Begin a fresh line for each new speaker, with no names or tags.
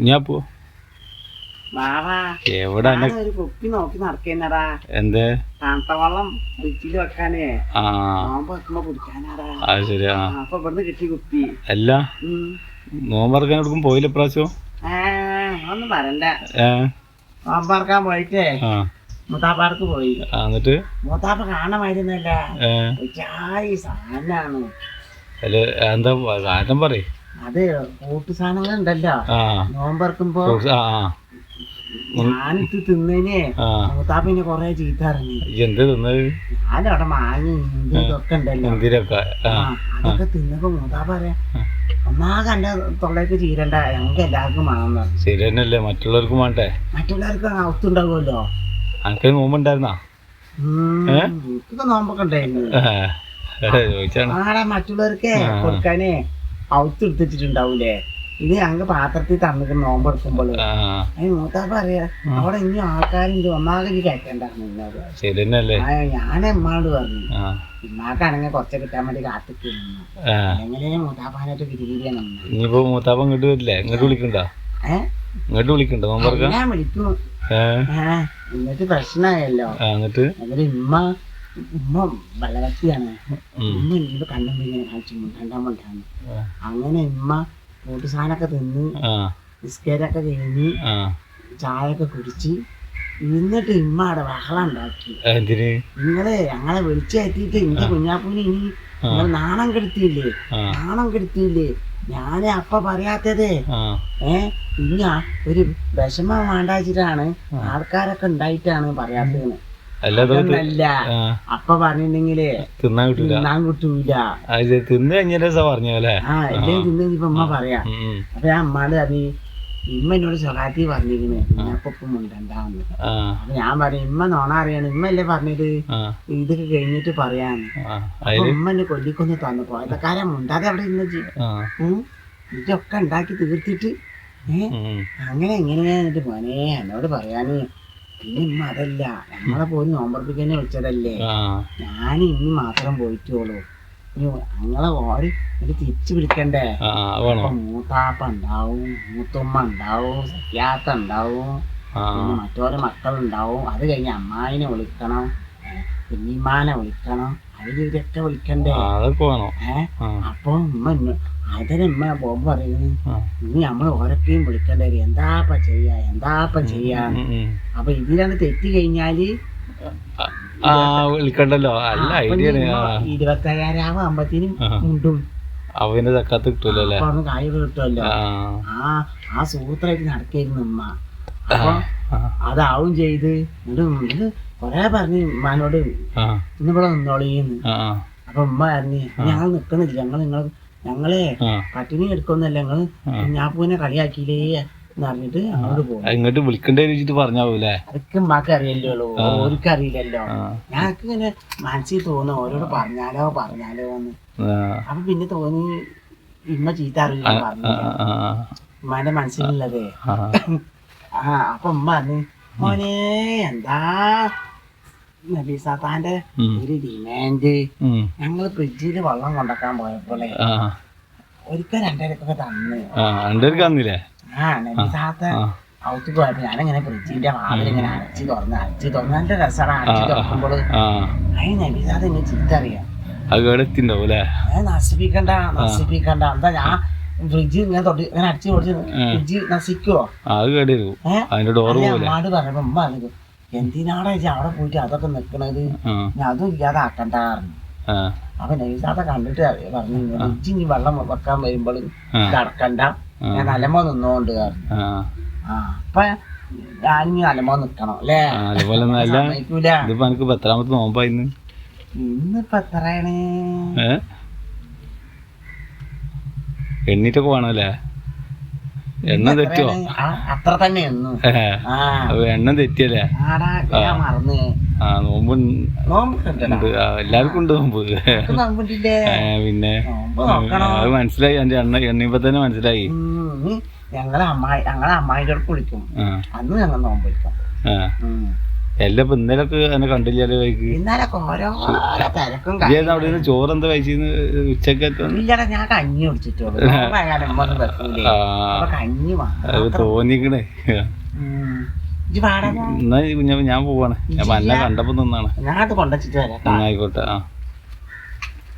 ഞാൻ പോ എവിടെ
ഒരു കുപ്പി നോക്കി നടക്കുന്നടാ.
എന്തേ
തണുത്ത വെള്ളം ഫ്രിഡ്ജിൽ വെക്കാനേ നോമ്പ് വെക്കുമ്പോ കുടിക്കാനാടാ.
അത് ശരിയാ.
അപ്പൊ ഇവിടുന്ന് കിട്ടി കുപ്പി.
അല്ല നോമ്പറക്കാൻ എടുക്കും പോയില്ല പ്രാവശ്യം?
ഒന്നും പറയണ്ട. നോമ്പറക്കാൻ പോയിട്ടേ മൂത്താപ്പാർക്ക് പോയി.
എന്നിട്ട്
മൂത്താപ്പ കാണാമായിരുന്നല്ല സാധനാണ്.
എന്താ കാരണം പറയ്.
അത് കൂട്ടു സാധനങ്ങൾ ഉണ്ടല്ലോ നോമ്പറക്കുമ്പോ ഞാനിത് തിന്നേനെ മൂത്താപ്പിന്നെ കൊറേ ചീത്ത ഇറങ്ങി.
എന്ത് തിന്നത്?
ഞാനവിടെ മാങ്ങി ഇതൊക്കെ ഉണ്ടല്ലോ അതൊക്കെ തിന്നപ്പോ മൂത്താപ്പ പറയാ ഒന്നാകെ എന്റെ തൊള്ളേക്ക് ചീരണ്ട ഞങ്ങൾക്ക് എല്ലാവർക്കും വേണം പറഞ്ഞു.
ശരി തന്നെയല്ലേ, മറ്റുള്ളവർക്കും വേണ്ടേ?
മറ്റുള്ളവർക്ക് അവത്തുണ്ടാവുമല്ലോ.
അനക്ക് നോമ്പുണ്ടായിരുന്നാ?
എനിക്കൊക്കെ നോമ്പൊക്കെ ഉണ്ടായിരുന്നു. ആടെ മറ്റുള്ളവർക്ക് കൊടുക്കാനേ അവത്ത് എടുത്തിട്ടുണ്ടാവൂലേ. ഇത് ഞങ്ങക്ക് പാത്രത്തിൽ തന്നിട്ട് നോമ്പ് എടുക്കുമ്പോൾ മൂത്താപ്പ പറയാ അവിടെ ഇനി ആൾക്കാരുണ്ട് ഒന്നാകെ ഇനി കഴിക്കണ്ടായിരുന്നു. ഞാൻ എമ്മാട് പറഞ്ഞു ഇമ്മാക്കാണെങ്കിൽ കുറച്ച് കിട്ടാൻ വേണ്ടി കാത്തിക്കുന്നു. എങ്ങനെയാ മൂത്താപ്പാനായിട്ട് പിരിപിരിയാണ്.
ഇനിയിപ്പോ മൂത്താപ്പ ഇങ്ങോട്ട് വരില്ലേ? ഇങ്ങോട്ട് വിളിക്കണ്ടോ? ഇങ്ങോട്ട് വിളിക്കണ്ടോ? നോമ്പറക്കാൻ
ഞാൻ വിളിക്കും. എന്നിട്ട് പ്രശ്നമായല്ലോ. എന്നിട്ട് ഉമ്മ ബലവത്തിയാണ്. ഉമ്മ എന്നോട് കണ്ണുമ്പോ ഇങ്ങനെ കാണിച്ചു രണ്ടാം കൊണ്ടാണ്. അങ്ങനെ ഉമ്മ കൂട്ടു സാധനമൊക്കെ തിന്ന് ബിസ്കറ്റൊക്കെ കഴിഞ്ഞ് ചായയൊക്കെ കുടിച്ച് എന്നിട്ട് ഇമ്മ അവിടെ ബഹളം ഉണ്ടാക്കി. ഞങ്ങളെ വിളിച്ചെത്തിയിട്ട് എന്റെ കുഞ്ഞാപ്പൂന് ഇനി നിങ്ങൾ നാണം കെടുത്തിയില്ലേ ഞാന് അപ്പ പറയാത്തതേ ഇനി ഒരു വിഷമം വേണ്ടാച്ചിട്ടാണ് ആൾക്കാരൊക്കെ ഉണ്ടായിട്ടാണ് പറയാത്തത്. അല്ല അപ്പ പറഞ്ഞിട്ടുണ്ടെങ്കിലേ തിന്നാൻ കിട്ടൂല.
തിന്ന് കഴിഞ്ഞ പറഞ്ഞല്ലേ
തിന്ന് ഇപ്പൊ ഉമ്മ പറയാ. അപ്പൊ ഞാൻ അമ്മാട് പറഞ്ഞു ഇമ്മ എന്നോട് ചൊലാത്തി പറഞ്ഞിരിക്കണേ കുഞ്ഞാപ്പം മുണ്ടണ്ടാന്ന്. അപ്പൊ ഞാൻ പറയും ഇമ്മ നോണ അറിയാണ്. ഇമ്മ അല്ലേ പറഞ്ഞത് ഇതൊക്കെ കഴിഞ്ഞിട്ട് പറയാന്ന്. അപ്പൊ ഉമ്മ എന്നെ കൊല്ലിക്കൊന്ന് തന്നു പോയതക്കാരൻ മുണ്ടാതെ അവിടെ ഇരുന്ന് ഇതൊക്കെ ഉണ്ടാക്കി തീർത്തിട്ട് അങ്ങനെ എങ്ങനെയാ എന്നിട്ട് മോനെ എന്നോട് പറയാന്. പിന്നെ ഇമ്മ അതല്ല നമ്മളെ പോലും നോമ്പർപ്പിക്കാനെ വിളിച്ചതല്ലേ. ഞാൻ ഇനി മാത്രം പോയിട്ടുള്ളൂ. ഞങ്ങളെ ഓര് തിരിച്ചു വിളിക്കണ്ടേ. മൂത്താപ്പ ഉണ്ടാവും, മൂത്തുമ്മ ഉണ്ടാവും, സത്യാത്ത ഉണ്ടാവും, പിന്നെ മറ്റോരെ മക്കളുണ്ടാവും. അത് കഴിഞ്ഞ് അമ്മായിനെ വിളിക്കണം, കുഞ്ഞിമാനെ വിളിക്കണം, അതിലൊക്കെ വിളിക്കണ്ടേ. അപ്പൊ ഉമ്മ അതിനുമ്മ പോകുമ്പോ പറയുന്നത് ഇനി നമ്മൾ ഓരൊക്കെയും വിളിക്കണ്ടേ എന്താപ്പ ചെയ്യാ. അപ്പൊ ഇതിലാണ് തെറ്റി കഴിഞ്ഞാല്
വിളിക്കണ്ടല്ലോ.
25,000 ആവുമ്പത്തിനും മുണ്ടും
അവന്റെ തക്കാത്ത് കിട്ടൂലോ,
കായൊക്കെ കിട്ടുമല്ലോ. ആ സൂത്രായിട്ട് നടക്കായിരുന്നു ഉമ്മ. അപ്പൊ അതാവും ചെയ്ത് കൊറേ പറഞ്ഞു ഉമ്മാനോട് ഇന്നിവിടെ നിന്നോളീന്ന്. അപ്പൊ ഉമ്മ പറഞ്ഞു ഞങ്ങൾ നിക്കണില്ല, ഞങ്ങളെ പട്ടിണി എടുക്കൊന്നല്ല, ഞങ്ങള് കുഞ്ഞാപ്പൂനെ കളിയാക്കിയില്ലേ എന്ന് പറഞ്ഞിട്ട് അങ്ങോട്ട് പോകും.
ഇങ്ങോട്ട് വിളിക്കണ്ടേ വെച്ചിട്ട് പറഞ്ഞാവൂലേ.
അതൊക്കെ ഉമ്മാക്ക് അറിയില്ലല്ലോ, ഓർക്ക് അറിയില്ലല്ലോ. ഞങ്ങൾക്ക് ഇങ്ങനെ മനസ്സിൽ തോന്നും ഓരോട് പറഞ്ഞാലോ എന്ന്. അപ്പൊ പിന്നെ തോന്നി ഇമ്മ ചീത്ത അറിയില്ല പറഞ്ഞു ഉമ്മാന്റെ മനസ്സിലുള്ളതേ. അപ്പൊ ഉമ്മ പറഞ്ഞു മോനെ എന്താ നബീസാത്താന്റെ ഒരു ഡിമാൻഡ്. ഞങ്ങള് ഫ്രിഡ്ജില് വെള്ളം കൊണ്ടാക്കാൻ പോയപ്പോലെ ഒരിക്കൽ 2,000 തന്ന്. നബീസാത്ത ഔത്ത് പോയപ്പോ ഞാനിങ്ങനെ ഫ്രിഡ്ജിന്റെ വാതിലിങ്ങനെ അടച്ചു തുറന്ന് നല്ല രസമാണ് അടച്ചു തുറക്കുമ്പോള് അതിന് നബീസാത്ത ഇങ്ങനെ ചിത്തറിയാം. നശിപ്പിക്കണ്ട എന്താ ഞാൻ ഫ്രിഡ്ജ് ഇങ്ങനെ തൊട്ട് ഇങ്ങനെ അടിച്ചു കൊടുത്ത് ഫ്രിഡ്ജ് നശിക്കുവോ? അമ്മാട് പറഞ്ഞപ്പോ ഉമ്മ പറഞ്ഞു എന്തിനാടാ അവിടെ പോയിട്ട് അതൊക്കെ നിക്കണത്, അതും ഇല്ലാതാക്കണ്ടായിരുന്നു. അപ്പൊ നബീസാത്ത കണ്ടിട്ട് പറഞ്ഞു ഫ്രിഡ്ജ് ഇനി വെള്ളം വെക്കാൻ വരുമ്പോൾ അടക്കണ്ട, ഞാൻ അലമോ നിന്നോണ്ട് പറഞ്ഞു. അപ്പൊ ഞാനിനി അലമോ നിക്കണം അല്ലേ. ഇന്നിപ്പോ എത്രയാണ്?
എണ്ണീറ്റൊക്കെ വേണല്ലേ. എണ്ണ തെറ്റോ?
അത്ര തന്നെ
എണ്ണ തെറ്റിയല്ലേ.
മറന്ന്
നോമ്പ് എല്ലാവർക്കും ഉണ്ട് നോമ്പ്. പിന്നെ അത് മനസ്സിലായി, എന്റെ എണ്ണീപ്പോ തന്നെ മനസ്സിലായി.
ഞങ്ങളെ അമ്മായിന്റെ അടുത്ത് വിളിക്കും, അന്ന് ഞങ്ങൾ നോമ്പ് വിളിക്കാം.
എല്ലാം ഇപ്പൊ ഇന്നലൊക്കെ എന്നെ കണ്ടില്ലല്ലോ കഴിക്ക്.
ഇന്നലൊക്കെ ഓരോ തിരക്കും
അവിടെ നിന്ന് ചോറ് എന്താ കഴിച്ചിന്ന് ഉച്ചക്ക്
ഇല്ലടാ, ഞാൻ കഞ്ഞി കുടിച്ചിട്ടുള്ളൂ. കഞ്ഞി
തോന്നിക്കണേ.
വാടാ
എന്നാ കുഞ്ഞപ്പ ഞാൻ പോവാണ്. അപ്പൊ എന്നെ കണ്ടപ്പോ നിന്നാണ്.
ഞാൻ അത് കൊണ്ടുവച്ചിട്ട് വരാം.
ആയിക്കോട്ടെ. ആ